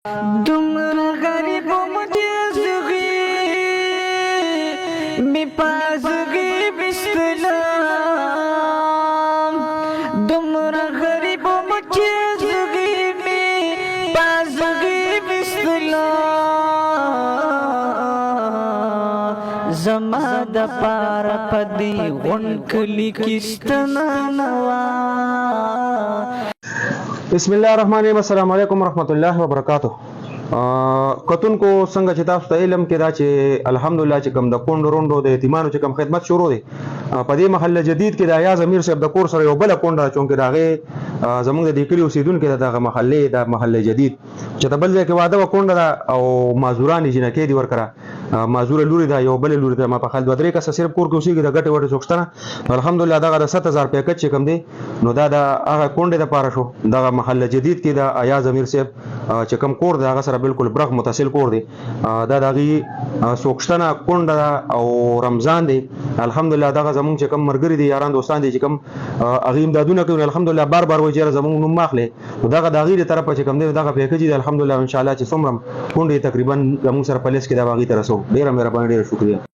دومره غریب مجزغي بپازغي بسلام دومره غریب مجزغي بپازغي بسلام زما د پار پدی غون کلی کستنا نوا. بسم الله الرحمن الرحیم. السلام علیکم ورحمۃ اللہ وبرکاتہ. کتون کو څنګه چې تاسو ته علم کې دا چې الحمدلله چې کوم د کونډو روندو د یتیمانو چې کوم خدمت شروع دي په دې محله جدید کې د ایاز امیر صاحب د کور سره یو بل کونډه چونکې داغه زموږ د کلی اوسیدونکو دغه محله د محله جدید چې د بل ځای کې واده وکونډه او معذوران جنکې دی ورکړه معذور لوري دا یو بل لوري دا ما په خل بدرې کا صرف کور کې اوسېږي د غټه وټه څوکستانه الحمدلله دغه د 7000 پیکج چې کم دی نو دا د هغه کونډه د پاره شو دغه محله جدید کې د ایاز امیر صاحب چې کم کور دی هغه سره بالکل برغ متصل کور دی دا دغه څوکستانه کونډه او رمضان دی الحمدلله دغه زمونږ چې کم مرګري دي یاران دوستان دي چې کم اغیم دادونه کوي الحمدلله بار بار وایي چې زمونږ نوم ماخله دغه دغه طرف چې کم دی دغه پیکج دی الحمدلله ان شاء الله چې څومره کونډه تقریبا زمونږ سره پلیس کې دا باغی ترسو ډیره مهرباني ډیره شکریہ.